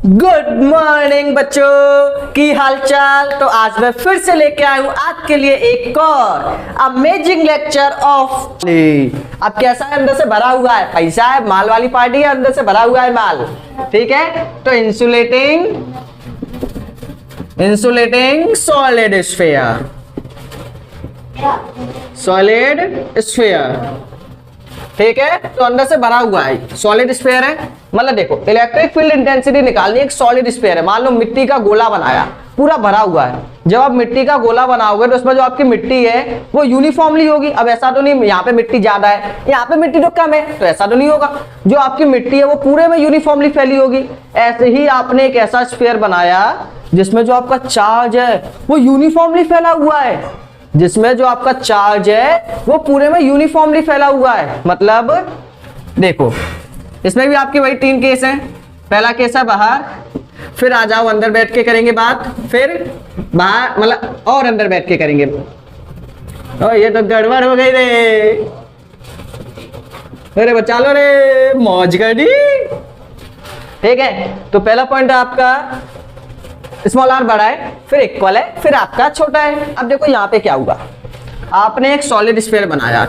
Good morning बच्चों की हालचाल। तो आज मैं फिर से लेके आया हूं आपके लिए एक और अमेजिंग लेक्चर ऑफ। अब कैसा है, अंदर से भरा हुआ है, पैसा है, माल वाली पार्टी है, अंदर से भरा हुआ है माल। ठीक है, तो insulating solid sphere, solid sphere. ठीक है, तो अंदर से भरा हुआ है, सॉलिड स्फीयर है। मतलब देखो, इलेक्ट्रिक फील्ड इंटेंसिटी निकालनी है, एक सॉलिड स्फीयर है। मान लो मिट्टी का गोला बनाया, पूरा भरा हुआ है। जब आप मिट्टी का गोला बनाओगे तो उसमें जो आपकी मिट्टी है वो यूनिफॉर्मली होगी। अब ऐसा तो नहीं यहाँ पे मिट्टी ज्यादा है, यहाँ पे मिट्टी तो कम है, तो ऐसा तो नहीं होगा। जो आपकी मिट्टी है वो पूरे में यूनिफॉर्मली फैली होगी। ऐसे ही आपने एक ऐसा स्फीयर बनाया जिसमें जो आपका चार्ज है वो यूनिफॉर्मली फैला हुआ है, जिसमें जो आपका चार्ज है वो पूरे में यूनिफॉर्मली फैला हुआ है। मतलब देखो, इसमें भी आपके वही तीन केस हैं। पहला केस है बाहर, फिर आ जाओ अंदर बैठ के करेंगे बात, फिर बाहर मतलब और अंदर बैठ के करेंगे। ओ ये तो गड़बड़ हो गई रे, अरे बचा लो रे, मौज कर दी। ठीक है, तो पहला पॉइंट है आपका स्मॉल आर बड़ा है, फिर इक्वल है, फिर आपका छोटा है। अब देखो यहाँ पे क्या हुआ, आपने एक सॉलिड स्फीयर बनाया,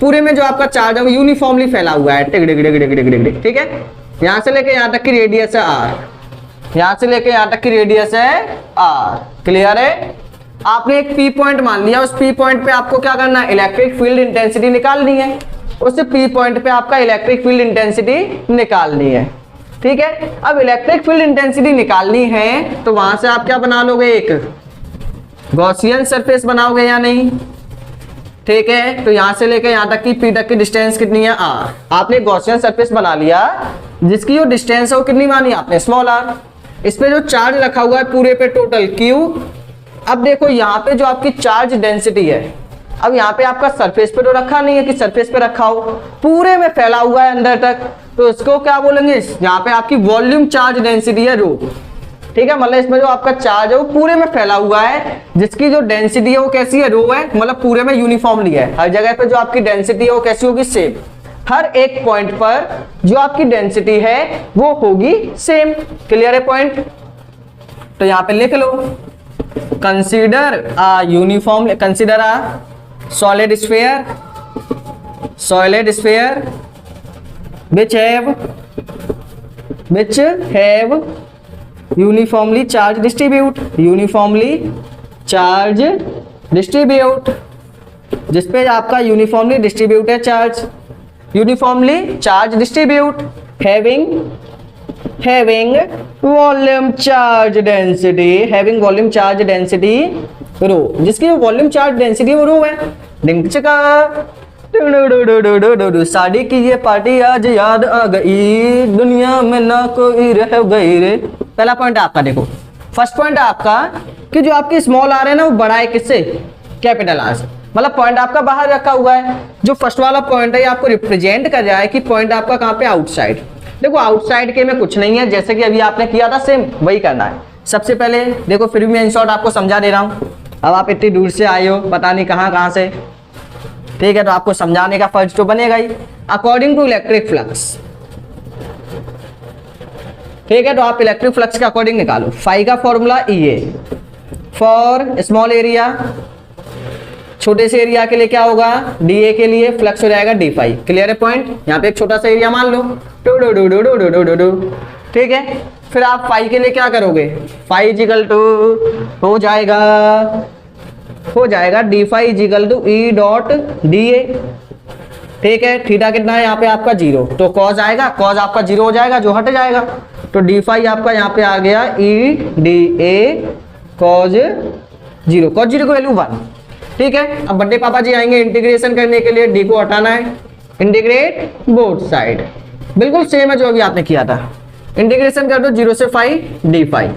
पूरे में जो आपका चार्ज है वो यूनिफॉर्मली फैला हुआ है। ठीक है, यहां से लेके यहां तक की रेडियस है आर, यहां से लेके यहां तक की रेडियस है आर। क्लियर है? आपने एक पी पॉइंट मान लिया, उस पी पॉइंट पे आपको क्या करना है, इलेक्ट्रिक फील्ड इंटेंसिटी निकालनी है। उस पी पॉइंट पे आपका इलेक्ट्रिक फील्ड इंटेंसिटी निकालनी है। ठीक है, अब इलेक्ट्रिक फील्ड इंटेंसिटी निकालनी है तो वहां से आप क्या बना लोगे, एक गॉसियन सरफेस बनाओगे या नहीं। ठीक है, तो यहां से लेकर यहां तक की पी तक की डिस्टेंस कितनी है, आर। आपने गॉसियन सरफेस बना लिया जिसकी जो डिस्टेंस है वो कितनी मानी आपने, स्मॉल आर। इस पे जो चार्ज रखा हुआ है पूरे पे टोटल क्यू। अब देखो यहाँ पे जो आपकी चार्ज डेंसिटी है, अब यहाँ पे आपका सरफेस पे तो रखा नहीं है कि सरफेस पे रखा हो, पूरे में फैला हुआ है अंदर तक, तो इसको क्या बोलेंगे, यहाँ पे आपकी वॉल्यूम चार्ज डेंसिटी है रो। ठीक है, मतलब इसमें जो आपका चार्ज है वो पूरे में फैला हुआ है, जिसकी जो डेंसिटी है वो कैसी है, रो है, मतलब पूरे में यूनिफॉर्मली है। हर जगह पे जो आपकी डेंसिटी है वो कैसी होगी, सेम। हर एक पॉइंट पर जो आपकी डेंसिटी है वो होगी सेम। क्लियर है पॉइंट? तो यहाँ पे लिख लो, consider a uniform, consider a solid sphere which have uniformly charge distribute, जिसपे आपका यूनिफॉर्मली डिस्ट्रीब्यूट है charge, uniformly charge distribute, having volume charge density rho, जिसकी वॉल्यूम चार्ज डेंसिटी वो रो है। शादी की ये पार्टी आज याद आ गई, दुनिया में ना कोई रह गई रे। पहला पॉइंट आपका देखो, फर्स्ट पॉइंट आपका कि जो आपकी स्मॉल आर है ना वो बड़ा है किससे, कैपिटल आर से। मतलब पॉइंट आपका बाहर रखा हुआ है। जो फर्स्ट वाला पॉइंट है ये आपको रिप्रेजेंट कर रहा है कि पॉइंट आपका कहाँ पे, आउटसाइड। देखो आउटसाइड के में कुछ नहीं है, जैसे कि अभी आपने किया था सेम वही करना है। सबसे पहले देखो, फिर भी मैं इन शॉर्ट आपको समझा दे रहा हूँ। अब आप इतनी दूर से आए हो, पता नहीं कहाँ से। ठीक है, तो आपको समझाने का फर्ज तो बनेगा ही। अकॉर्डिंग टू इलेक्ट्रिक फ्लक्स, ठीक है, तो आप इलेक्ट्रिक फ्लक्स के अकॉर्डिंग निकालो। फाई का फॉर्मूला ई है फॉर स्मॉल एरिया, छोटे से एरिया के लिए क्या होगा, डी ए के लिए फ्लक्स हो जाएगा डी फाई। क्लियर है पॉइंट? यहाँ पे एक छोटा सा एरिया मान लो, ठीक है। फिर आप फाई के लिए क्या करोगे, फाई इजिकल टू हो जाएगा D phi equal to E dot D A. ठीक है, थीटा कितना है यहाँ पे आपका 0, तो कॉज आएगा, कॉज आपका 0 हो जाएगा, जो हट जाएगा। तो डी फाई आपका यहाँ पे आ गया E D A cause 0, cause 0 की वैल्यू 1। ठीक है, अब बड्डे पापा जी आएंगे इंटीग्रेशन करने के लिए, डी को हटाना है, इंटीग्रेट बोथ साइड। बिल्कुल सेम है जो अभी आपने किया था। इंटीग्रेशन कर दो 0 से फाई डी फाई,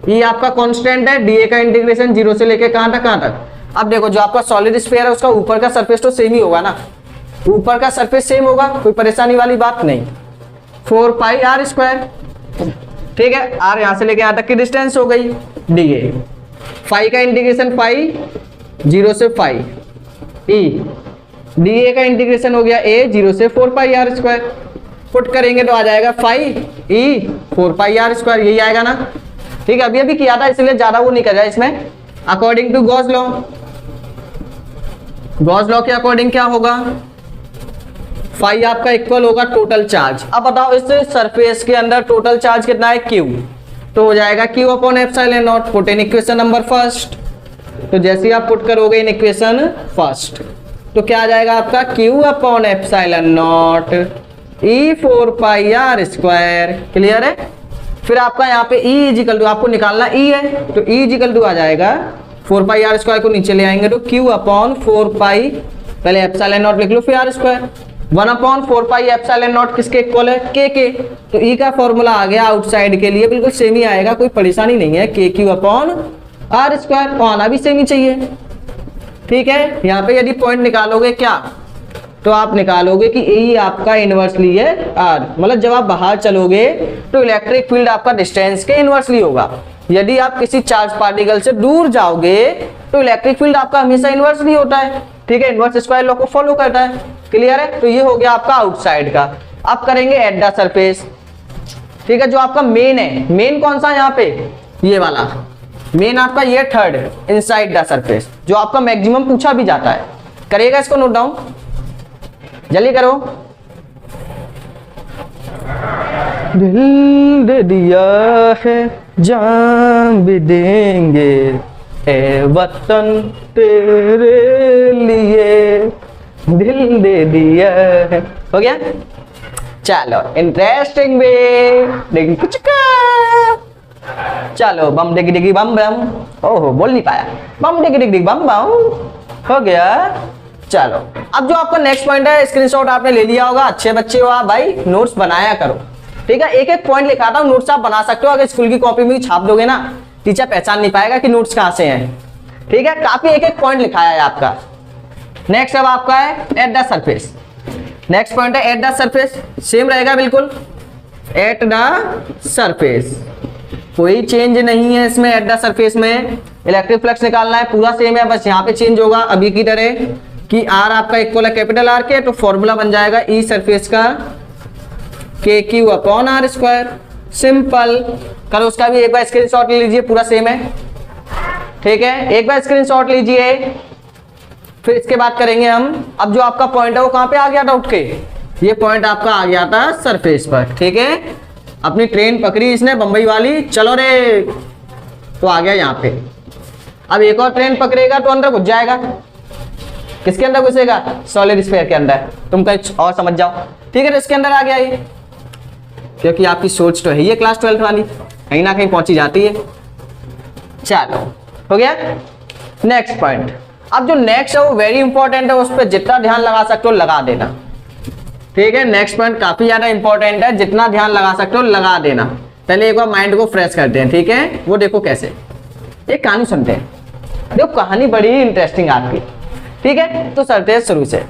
ये आपका कांस्टेंट है। डी ए का इंटीग्रेशन 0 से लेके कहां तक। अब देखो, जो आपका सॉलिड स्फीयर है उसका ऊपर का सरफेस तो सेम ही होगा ना, ऊपर का सरफेस सेम होगा, कोई परेशानी वाली बात नहीं। 4 पाई आर स्क्वायर। ठीक है, आर यहां से लेके यहां तक की डिस्टेंस हो गई डी ए। फाई का इंटीग्रेशन फाई 0 से फाई ई, डी ए का इंटीग्रेशन हो गया ए 0 से 4 पाई आर स्क्वायर। पुट करेंगे तो आ जाएगा 5e4πr², यही आएगा ना। ठीक है, अभी अभी किया था इसलिए ज्यादा वो नहीं कर रहा है इसमें। According to Gauss law, Gauss law के अकॉर्डिंग क्या होगा, फाई आपका इक्वल होगा टोटल चार्ज। अब बताओ इस सरफेस के अंदर टोटल चार्ज कितना है, Q, तो हो जाएगा Q upon epsilon not. Put in equation number first, तो जैसे ही आप पुट करोगे इन इक्वेशन फर्स्ट तो क्या आ जाएगा आपका Q upon epsilon not e4πr²। Clear है। फिर आपका यहाँ पे E इजिकल टू, आपको निकालना E है तो E इजिकल टू आ जाएगा 4πr² को नीचे ले आएंगे तो Q अपॉन 4π, पहले एप्सिलॉन नॉट लिख लो फिर r²। 1/4π एप्सिलॉन नॉट किसके इक्वल है, K के। तो E का फॉर्मूला आ गया आउटसाइड के लिए, बिल्कुल सेम ही आएगा, कोई परेशानी नहीं है। KQ अपॉन r², तो आना भी सेम ही चाहिए। ठीक है, यहाँ पे यदि पॉइंट निकालोगे क्या, तो आप निकालोगे कि E आपका इनवर्सली है R, मतलब जब आप बाहर चलोगे तो इलेक्ट्रिक फील्ड आपका डिस्टेंस के इनवर्सली होगा। यदि आप किसी चार्ज पार्टिकल से दूर जाओगे तो इलेक्ट्रिक फील्ड आपका हमेशा इनवर्सली होता है। ठीक है, इनवर्स स्क्वायर लॉ को फॉलो करता है। क्लियर है, तो ये हो गया आपका आउटसाइड का। अब करेंगे एट द सरफेस। ठीक है, जो आपका मेन है, मेन कौन सा है यहाँ पे, ये वाला मेन आपका, ये थर्ड इनसाइड द सरफेस, जो आपका मैक्सिमम पूछा भी जाता है। करिएगा इसको नोट डाउन, जल्दी करो। दिल दे दिया है जान भी देंगे ए वतन तेरे लिए, दिल दे दिया है। हो गया, चलो इंटरेस्टिंग वे देखिए कुछ का। चलो बम डिगी डिगी बम बम, ओहो बोल नहीं पाया, बम डिगी डिगी बम बम, हो गया। चलो अब जो आपका नेक्स्ट पॉइंट है, स्क्रीनशॉट आपने ले लिया होगा, अच्छे बच्चे हो आप भाई, नोट्स बनाया करो। ठीक है, एक एक पॉइंट लिखाता हूँ, नोट्स आप बना सकते हो। अगर स्कूल की कॉपी में छाप दोगे ना, टीचर पहचान नहीं पाएगा कि नोट्स कहाँ से हैं। ठीक है, काफी एक एक पॉइंट लिखाया है आपका। नेक्स्ट अब आपका है at the surface. Next point है एट द सरफेस, सेम रहेगा बिल्कुल, एट द सरफेस, कोई चेंज नहीं है इसमें। एट द सरफेस में इलेक्ट्रिक फ्लक्स निकालना है, पूरा सेम है, बस यहाँ पे चेंज होगा अभी की तरह कि R आपका इक्वल है कैपिटल R के, तो फॉर्मूला बन जाएगा E सरफेस का KQ अपॉन r²। सिंपल करो, उसका भी एक बार स्क्रीनशॉट ले लीजिए, पूरा सेम है। ठीक है, एक बार स्क्रीनशॉट लीजिए, फिर इसके बाद करेंगे हम। अब जो आपका पॉइंट है वो कहाँ पे आ गया था उठ के, ये पॉइंट आपका आ गया था सरफेस पर। ठीक है, अपनी ट्रेन पकड़ी इसने बंबई वाली, चलो रे, तो आ गया यहाँ पे। अब एक और ट्रेन पकड़ेगा तो अंदर घुस जाएगा, किसके अंदर घुसेगा, सॉलिड स्फीयर के अंदर। तुम कहीं और समझ जाओ। ठीक है, तो इसके अंदर आ गया ये, क्योंकि आपकी सोच तो है ये क्लास 12 वाली, कहीं ना कहीं पहुंची जाती है। चलो हो गया। नेक्स्ट पॉइंट, अब जो नेक्स्ट है वो वेरी इंपॉर्टेंट है, उस पर जितना ध्यान लगा सकते हो लगा देना। ठीक है, नेक्स्ट पॉइंट काफी ज्यादा इंपॉर्टेंट है, जितना ध्यान लगा सकते हो लगा देना। पहले एक बार माइंड को फ्रेश करते हैं। ठीक है, वो देखो कैसे, एक कहानी सुनते हैं। देखो कहानी बड़ी इंटरेस्टिंग आपकी। ठीक है, तो चलते हैं शुरू से।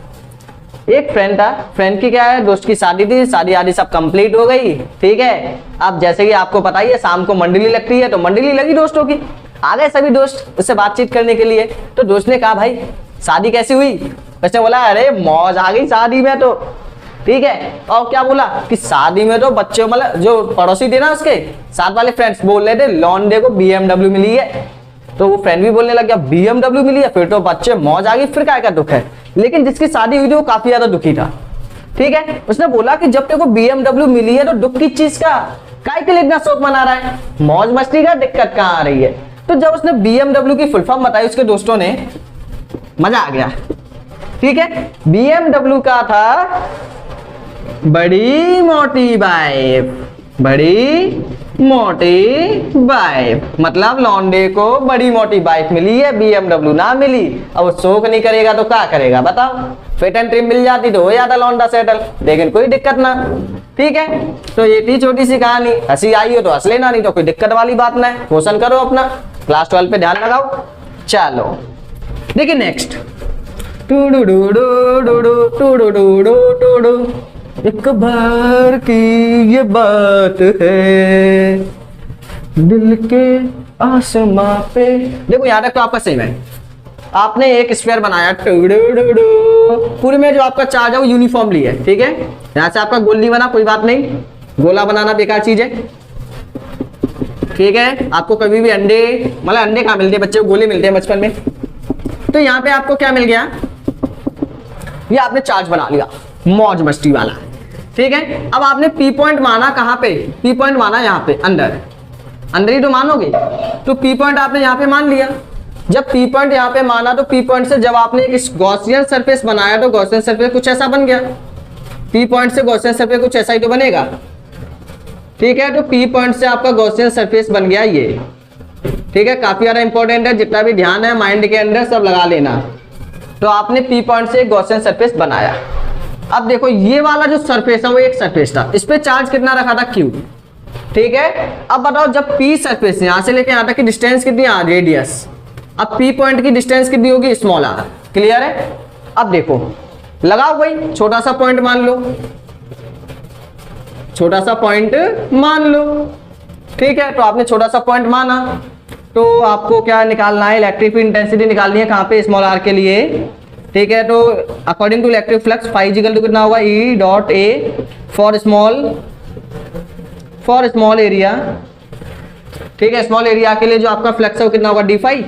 एक फ्रेंड था, फ्रेंड की क्या है, दोस्त की शादी थी, शादी आदि सब कंप्लीट हो गई। ठीक है, अब जैसे कि आपको पता ही है शाम को मंडली लगती है, तो मंडली लगी दोस्तों की, आ गए सभी दोस्त उससे बातचीत करने के लिए। तो दोस्त ने कहा भाई शादी कैसी हुई, उसने बोला अरे मौज आ गई शादी में तो। ठीक है, और क्या बोला कि शादी में तो बच्चे, मतलब जो पड़ोसी थे ना उसके साथ वाले फ्रेंड्स बोल रहे थे लॉन्डे को BMW मिली है। तो वो फ्रेंड भी बोलने लग गया BMW मिली है, फिर तो बच्चे मौज आ गई, फिर क्या दुख है। लेकिन जिसकी शादी हुई थी वो काफी ज्यादा दुखी था। ठीक है, उसने बोला कि जब तेरे को BMW मिली है तो दुख की चीज का, काय के लिए इतना शौक मना रहा है, मौज मस्ती का दिक्कत कहाँ आ रही है। तो जब उसने BMW की फुल फॉर्म बताई उसके दोस्तों ने, मजा आ गया। ठीक है, BMW का था बड़ी मोटी बाइक, बड़ी मोटी बाइक, मतलब लौंडे को बड़ी मोटी बाइक मिली है, BMW ना मिली। अब वो शौक नहीं करेगा तो क्या करेगा बताओ। फिट एंड ट्रिम मिल जाती तो हो जाता लौंडा सेटल, लेकिन कोई दिक्कत ना। ठीक है, तो ये थी छोटी सी कहानी। हंसी आई हो तो हंस लेना, नहीं तो कोई दिक्कत वाली बात ना है। क्वेश्चन करो अपना, क्लास 12 पे ध्यान लगाओ। चलो देखिए नेक्स्ट, एक बार की ये बात है दिल के आसमां पे। देखो यहाँ तक तो आपका सेम है। आपने एक स्फीयर बनाया, पूरे में जो आपका चार्ज है वो यूनिफॉर्मली है, ठीक है। यहां से आपका गोल नहीं बना, कोई बात नहीं, गोला बनाना बेकार चीज है, ठीक है। आपको कभी भी अंडे, मतलब अंडे कहाँ मिलते हैं बच्चे को, गोले मिलते हैं बचपन में। तो यहाँ पे आपको क्या मिल गया, ये आपने चार्ज बना लिया, मौज मस्ती वाला, ठीक है। अब आपने पी पॉइंट माना कहाँ पे, पी पॉइंट माना यहाँ पे अंदर, अंदर ही तो मानोगे। तो पी पॉइंट आपने यहाँ पे मान लिया। जब पी पॉइंट यहाँ पे माना तो पी पॉइंट से जब आपने एक गॉसियन सरफेस बनाया तो गॉसियन सरफेस कुछ ऐसा बन गया। पी पॉइंट से गॉसियन सरफेस कुछ ऐसा ही तो बनेगा, ठीक है। तो पी पॉइंट से आपका गॉसियन सरफेस बन गया ये, ठीक है। काफी ज्यादा इंपॉर्टेंट है, जितना भी ध्यान है माइंड के अंदर सब लगा लेना। तो आपने पी पॉइंट से एक गॉसियन सरफेस बनाया। अब देखो ये वाला जो सरफेस है वो एक सरफेस था, इस पे चार्ज कितना रखा था, क्यू, ठीक है। अब बताओ जब पी सरफेस यहां से लेके यहां तक की डिस्टेंस कितनी है, रेडियस। अब पी पॉइंट की डिस्टेंस कितनी होगी, स्मॉल आर, क्लियर है। अब देखो लगाओ भाई, छोटा सा पॉइंट मान लो, छोटा सा पॉइंट मान लो, ठीक है। तो आपने छोटा सा पॉइंट माना, तो आपको क्या निकालना है, इलेक्ट्रिक फील्ड इंटेंसिटी निकालनी है, कहां पे, स्मॉल आर के लिए, ठीक है। तो according to electric flux phi equal to कितना होगा, E dot A for small area, ठीक है। स्मॉल एरिया के लिए जो आपका फ्लक्स है वो कितना होगा, डी फाई।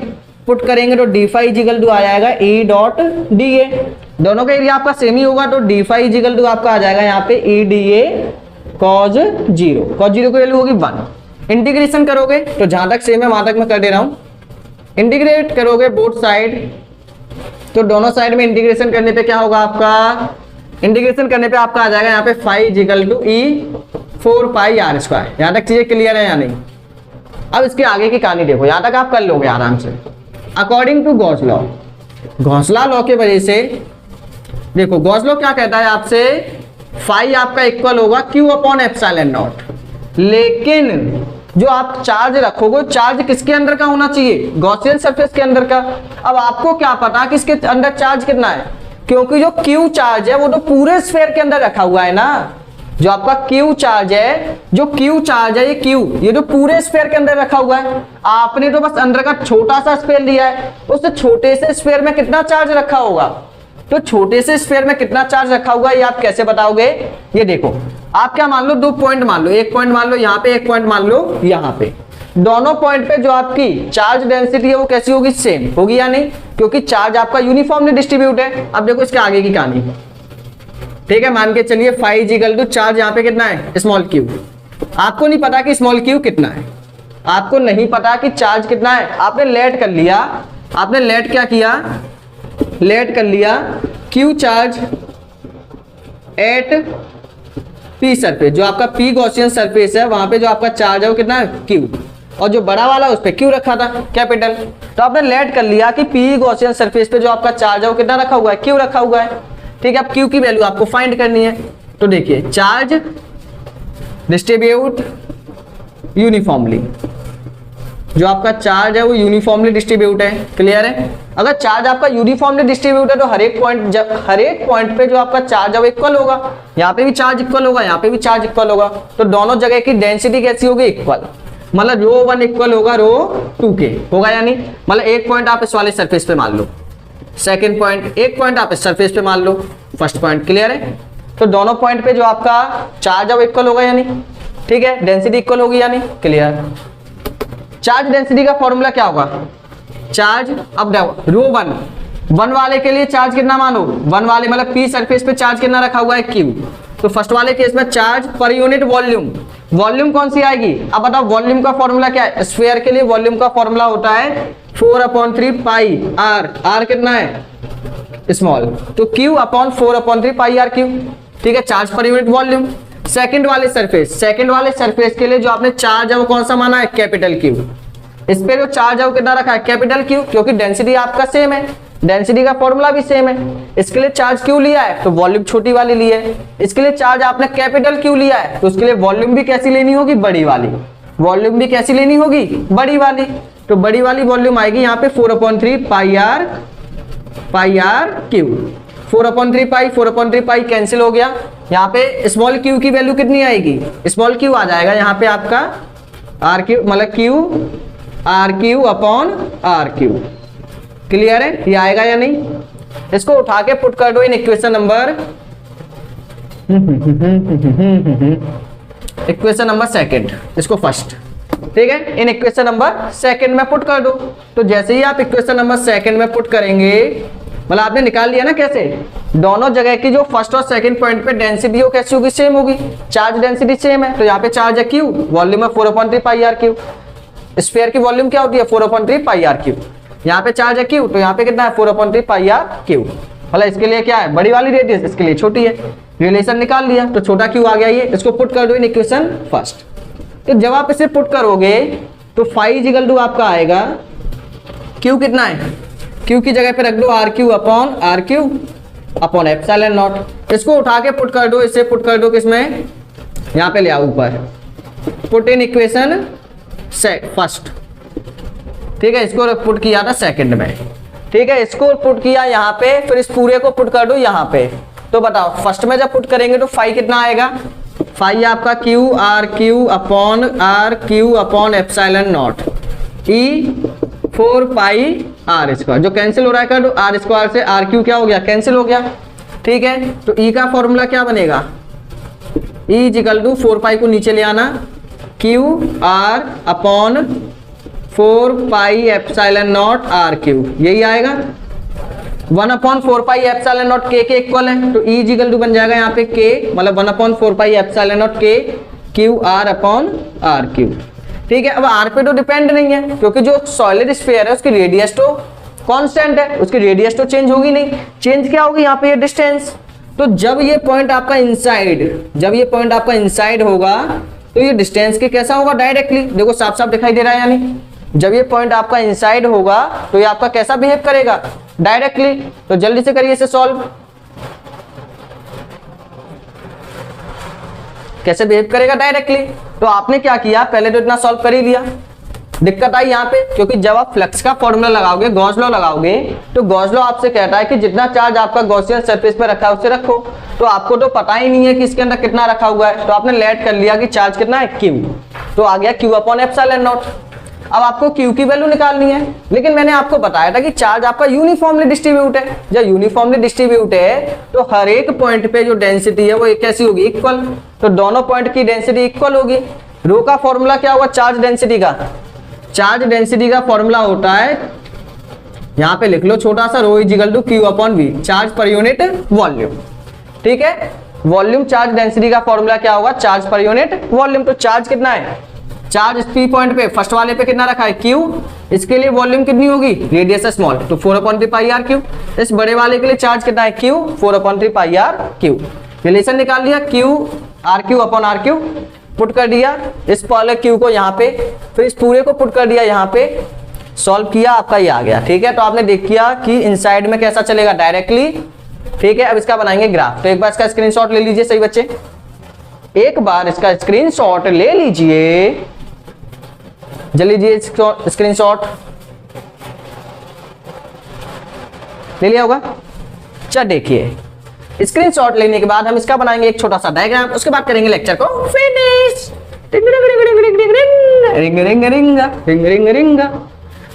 पुट करेंगे तो डी फाई इक्वल टू आ जाएगा ई डॉट डी ए, दोनों का एरिया आपका सेम ही होगा। तो डी फाई इक्वल टू आपका आ जाएगा यहाँ पे E D A cause zero, cause zero की वैल्यू होगी 1। इंटीग्रेशन करोगे तो जहां तक सेम है वहां तक मैं कर दे रहा हूं, इंटीग्रेट करोगे बोथ साइड, तो दोनों साइड में इंटीग्रेशन करने पे क्या होगा आपका, इंटीग्रेशन करने पे आपका आ जाएगा यहाँ पे phi equal to E 4 pi R square. यहां तक चीजें क्लियर है या नहीं। अब इसके आगे की कहानी देखो, यहां तक आप कर लोगे आराम से। अकॉर्डिंग टू गॉस लॉ, गॉसला लॉ के वजह से देखो गॉस लॉ क्या कहता है आपसे, फाई आपका इक्वल होगा क्यू अपॉन एप्सिलॉन नॉट। लेकिन जो आप चार्ज रखोगे, चार्ज किसके अंदर का होना चाहिए, गॉसियन सरफेस के अंदर का। अब आपको क्या पता कि इसके अंदर चार्ज कितना है, क्योंकि जो क्यू चार्ज है वो तो पूरे स्फीयर के अंदर रखा हुआ है ना। जो आपका क्यू चार्ज है, जो क्यू चार्ज है, ये क्यू, ये तो पूरे स्फीयर के अंदर रखा हुआ है। आपने तो बस अंदर का छोटा सा स्फीयर लिया है, उस छोटे से स्फीयर में कितना चार्ज रखा होगा। तो छोटे से स्फीयर में कितना चार्ज रखा हुआ है ये आप कैसे बताओगे, ये देखो आप क्या मान लो, 2 पॉइंट मान लो, एक पॉइंट मान लो यहाँ पे, एक पॉइंट मान लो यहाँ पे। दोनों पॉइंट पे जो आपकी चार्ज डेंसिटी है वो कैसी होगी, सेम होगी या नहीं, क्योंकि चार्ज आपका यूनिफॉर्मली डिस्ट्रीब्यूट है। अब देखो इसके आगे की कहानी, ठीक है। मान के चलिए फाई इक्वल टू चार्ज यहाँ पे कितना है, स्मॉल क्यू। आपको नहीं पता कि स्मॉल क्यू कितना है, आपको नहीं पता कि चार्ज कितना है। आपने लेट कर लिया, आपने लेट क्या किया, लेट कर लिया Q charge at P surface. जो आपका पी गॉसियन सरफेस है वहां पे जो आपका चार्ज है वो कितना है, क्यू। और जो बड़ा वाला उस पे क्यू रखा था, कैपिटल। तो आपने लेट कर लिया कि पी गॉसियन सरफेस पे जो आपका चार्ज है वो कितना रखा हुआ है, क्यू रखा हुआ है, ठीक है। अब क्यू की वैल्यू आपको फाइंड करनी है। तो देखिए चार्ज डिस्ट्रीब्यूट यूनिफॉर्मली, जो आपका चार्ज है वो यूनिफॉर्मली डिस्ट्रीब्यूट है, क्लियर है। अगर चार्ज आपका यूनिफॉर्मली डिस्ट्रीब्यूट है तो हर एक पॉइंट पे जो आपका चार्ज है वो इक्वल होगा। यहाँ पे भी चार्ज इक्वल होगा, यहाँ पे भी चार्ज इक्वल होगा। तो दोनों जगह की डेंसिटी कैसी होगी, इक्वल। मतलब रो 1 इक्वल होगा रो 2 के, होगा या नहीं। मतलब एक पॉइंट आप इस वाले सरफेस पे मान लो, सेकेंड पॉइंट, एक पॉइंट आप इस सरफेस पे मान लो, फर्स्ट पॉइंट, क्लियर है। तो दोनों पॉइंट पे जो आपका चार्ज है वो इक्वल होगा या नहीं, ठीक है। डेंसिटी इक्वल होगी या नहीं, क्लियर। चार्ज डेंसिटी का फॉर्मूला क्या होगा, चार्ज, अब देखो रो 1 वाले के लिए चार्ज कितना मानो, 1 वाले मतलब पी सरफेस पे चार्ज कितना रखा हुआ है, क्यू। तो फर्स्ट वाले केस में charge per unit volume, volume कौन सी आएगी। अब बताओ वॉल्यूम का फॉर्मूला क्या है, स्फीयर के लिए वॉल्यूम का फॉर्मूला होता है 4/3 पाई आर। आर कितना है, स्मॉल, तो Q upon 4/3 pi R Q, ठीक है। Charge per unit volume. Second वाले सरफेस के लिए जो आपने चार्ज है वो कौन सा माना है, कैपिटल क्यू। इस पे जो चार्ज है वो कितना रखा है, कैपिटल क्यू, क्योंकि डेंसिटी आपका सेम है, डेंसिटी का फॉर्मूला भी सेम है। इसके लिए चार्ज क्यू लिया है तो वॉल्यूम छोटी वाली ली है। इसके लिए चार्ज आपने कैपिटल क्यू लिया है तो उसके लिए वॉल्यूम भी कैसी लेनी होगी, बड़ी वाली। वॉल्यूम भी कैसी लेनी होगी, बड़ी वाली। तो बड़ी वाली वॉल्यूम आएगी यहाँ पे 4/3 pi R Q. 4/3 pi cancel हो गया। यहाँ पे स्मॉल क्यू की वैल्यू कितनी आएगी, स्मॉल क्यू आ जाएगा यहाँ पे आपका आर क्यू, मतलब Q R Q upon R Q, clear है? ये आएगा या नहीं? इसको उठा के पुट कर दो इन इक्वेशन नंबर सेकंड, इसको फर्स्ट, ठीक है, इन इक्वेशन नंबर सेकंड में पुट कर दो। तो जैसे ही आप इक्वेशन नंबर सेकंड में पुट करेंगे, मतलब आपने निकाल लिया ना कैसे, दोनों जगह की जो फर्स्ट और सेकंड पॉइंट पे डेंसिटी हो कैसी होगी, सेम होगी, चार्ज डेंसिटी सेम है। तो यहाँ पे चार्ज है क्यू, वॉल्यूम है 4/3 पाई आर क्यू। स्फीयर की वॉल्यूम क्या होती है 4/3 पाई आर क्यू। यहाँ पे चार्ज है क्यू, तो यहाँ पे कितना है 4/3 पाई आर क्यू। मतलब इसके लिए क्या है, बड़ी वाली रेडियस, इसके लिए छोटी है। रिलेशन निकाल लिया, तो छोटा क्यू आ गया ये, इसको पुट कर दो इन इक्वेशन फर्स्ट। तो जब आप इसे पुट करोगे तो फाई इक्वल टू आपका आएगा, क्यू कितना है, क्यू की जगह पे रख दो R Q upon epsilon naught. इसको उठा के पुट कर दो, इसे पुट कर दो किसमें, यहाँ पे ले आओ ऊपर, पुट इन इक्वेशन फर्स्ट, ठीक है, इसको पुट किया था सेकंड में, ठीक है, इसको पुट किया यहाँ पे, फिर इस पूरे को पुट कर दो यहाँ पे। तो बताओ फर्स्ट में जब पुट करेंगे तो फाई कितना आएगा, फाई आपका Q R Q upon epsilon naught E 4 pi R square, जो कैंसिल हो रहा है कर दो, आर स्क्वायर से आर क्यू क्या हो गया, कैंसिल हो गया, ठीक है। तो ई का फॉर्मूला क्या बनेगा, ई इक्वल टू 4 पाई को नीचे ले आना, Q R upon 4 pi epsilon naught R Q, यही आएगा। 1/4 pi epsilon naught K equal है, तो ई इक्वल टू बन जाएगा यहाँ पे के, मतलब 1/4 पाई एप्सिलॉन नॉट के Q R upon R Q, ठीक है। अब आर पे तो डिपेंड नहीं है, क्योंकि जो सॉलिड स्फीयर है उसकी रेडियस तो कांस्टेंट है, उसकी रेडियस तो चेंज होगी नहीं। चेंज क्या होगी यहाँ पे, ये डिस्टेंस। तो जब ये पॉइंट आपका इनसाइड होगा तो ये डिस्टेंस के कैसा होगा, डायरेक्टली, देखो साफ साफ दिखाई दे रहा है यानी, जब ये पॉइंट आपका इनसाइड होगा तो ये आपका कैसा बिहेव करेगा, डायरेक्टली। तो जल्दी से करिए इसे सॉल्व, कैसे बिहेव करेगा, डायरेक्टली। तो आपने क्या किया, पहले तो इतना सॉल्व कर ही लिया। दिक्कत आई यहाँ पे, क्योंकि जब आप फ्लक्स का फॉर्मूला लगाओगे, गॉस लॉ लगाओगे, तो गॉस लॉ आपसे कहता है कि जितना चार्ज आपका गॉसियन सरफेस पे रखा है उससे रखो। तो आपको तो पता ही नहीं है कि इसके अंदर कितना रखा हुआ है, तो आपने लेट कर लिया कि चार्ज कितना है, क्यू, तो आ गया क्यू अपॉन एप्सिलॉन नॉट। अब आपको क्यू की वैल्यू निकालनी है, लेकिन मैंने आपको बताया था कि चार्ज आपका यूनिफॉर्मली डिस्ट्रीब्यूट है। जब यूनिफॉर्मली डिस्ट्रीब्यूट है तो हर एक पॉइंट पे जो डेंसिटी है वो कैसी होगी, इक्वल। तो दोनों पॉइंट की डेंसिटी इक्वल होगी। रो का फॉर्मूला क्या हुआ, चार्ज डेंसिटी का, चार्ज डेंसिटी का फॉर्मूला होता है, यहां पे लिख लो छोटा सा, rho is equal to Q upon V, charge per unit volume, ठीक है। वॉल्यूम चार्ज डेंसिटी का फॉर्मूला क्या होगा, चार्ज पर यूनिट वॉल्यूम। तो चार्ज कितना है, चार्ज पी पॉइंट पे फर्स्ट वाले पे कितना रखा है, क्यू, इसके लिए वॉल्यूम कितनी होगी, रेडियस है स्मॉल, तो 4/3 पाई आर क्यू। इस बड़े वाले के लिए चार्ज कितना है, Q, 4/3 pi R Q. Relation निकाल लिया, Q R Q upon R Q, put कर दिया इस पहले क्यू को यहाँ पे, फिर इस पूरे को पुट कर दिया यहाँ पे, सॉल्व किया, आपका ये आ गया, ठीक है। तो आपने देख किया कि इनसाइड में कैसा चलेगा, डायरेक्टली, ठीक है। अब इसका बनाएंगे ग्राफ। तो एक बार इसका स्क्रीनशॉट ले लीजिए सही बच्चे, एक बार इसका स्क्रीनशॉट ले लीजिए, जल्दी लीजिए स्क्रीनशॉट, ले लिया होगा। चल देखिए, स्क्रीनशॉट लेने के बाद हम इसका बनाएंगे एक छोटा सा डायग्राम, उसके बाद करेंगे लेक्चर को finish. Ring ring ring ring ring ring,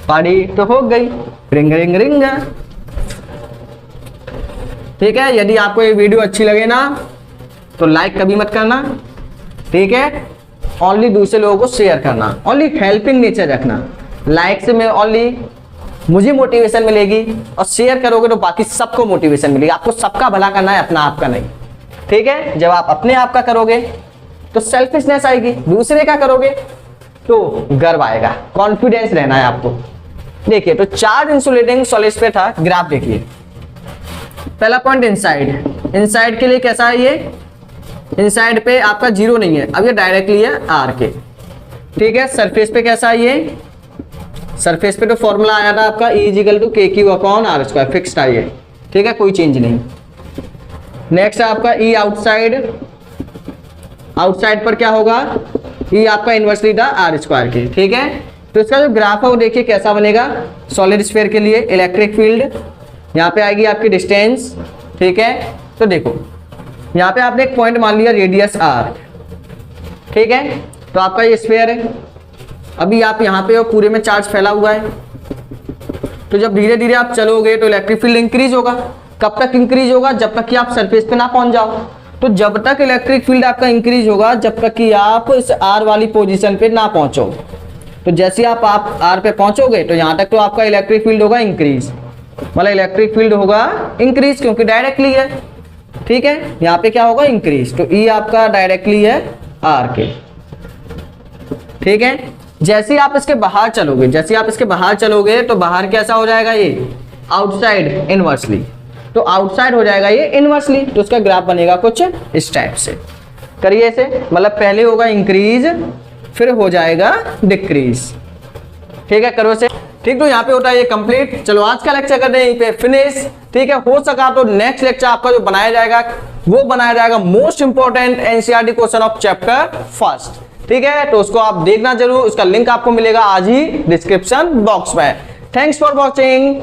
party तो हो गई, रिंग रिंग रिंग, ठीक है। यदि आपको ये वीडियो अच्छी लगे ना तो लाइक कभी मत करना, ठीक है। ओनली दूसरे लोगों को शेयर करना, ओनली हेल्पिंग नेचर रखना। लाइक से मैं ओनली मुझे मोटिवेशन मिलेगी, और शेयर करोगे तो बाकी सबको मोटिवेशन मिलेगी। आपको सबका भला करना है, अपना आप का नहीं, ठीक है। जब आप अपने आप का करोगे तो सेल्फिशनेस आएगी, दूसरे का करोगे तो गर्व आएगा, कॉन्फिडेंस रहना है आपको। देखिए, तो चार्ज इंसुलेटिंग सॉलिड्स पे था, ग्राफ देखिए। पहला पॉइंट इनसाइड, इनसाइड के लिए कैसा है ये, इनसाइड पे आपका जीरो नहीं है, अब ये डायरेक्टली है आर के, ठीक है। सरफेस पे कैसा है ये, सरफेस पे तो फॉर्मूला आया था आपका, E equal to K Q upon R square, fixed है ये, ठीक है, कोई चेंज नहीं। नेक्स्ट है आपका ई आउटसाइड, आउटसाइड पर क्या होगा, ई आपका इनवर्सली था आर स्क्वायर के, ठीक है। तो इसका जो ग्राफ है वो देखिए कैसा बनेगा। सॉलिड स्फीयर के लिए इलेक्ट्रिक फील्ड, यहाँ पे आएगी आपकी डिस्टेंस, ठीक है। तो देखो यहाँ पे आपने एक पॉइंट मान लिया, रेडियस आर, ठीक है। तो आपका ये स्फीयर है, अभी आप यहाँ पे हो, पूरे में चार्ज फैला हुआ है, तो जब धीरे धीरे आप चलोगे तो इलेक्ट्रिक फील्ड इंक्रीज होगा। कब तक इंक्रीज होगा? जब तक कि आप सरफेस पे ना पहुंच जाओ। तो जब तक इलेक्ट्रिक फील्ड आपका इंक्रीज होगा जब तक कि आप इस आर वाली पोजीशन पे ना पहुंचो। तो जैसे आप आर पे पहुंचोगे तो यहां तक तो आपका इलेक्ट्रिक फील्ड होगा इंक्रीज, मतलब इलेक्ट्रिक फील्ड होगा इंक्रीज क्योंकि डायरेक्टली है, ठीक है। यहाँ पे क्या होगा? इंक्रीज। तो ई आपका डायरेक्टली है आर के, ठीक है। जैसे आप इसके बाहर चलोगे, जैसे आप इसके बाहर चलोगे तो बाहर कैसा हो जाएगा? ये आउटसाइड इनवर्सली। तो आउटसाइड हो जाएगा ये इनवर्सली, तो उसका ग्राफ बनेगा कुछ इस टाइप से। करिए इसे, मतलब पहले होगा इंक्रीज फिर हो जाएगा डिक्रीज, ठीक है। करो इसे, ठीक। तो यहाँ पे होता है ये कंप्लीट। चलो आज का लेक्चर करते हैं यहीं पे फिनिश, ठीक है। हो सका तो नेक्स्ट लेक्चर आपका जो बनाया जाएगा वो बनाया जाएगा most important NCERT question of chapter first, ठीक है। तो उसको आप देखना जरूर, उसका लिंक आपको मिलेगा आज ही डिस्क्रिप्शन बॉक्स में। Thanks for watching.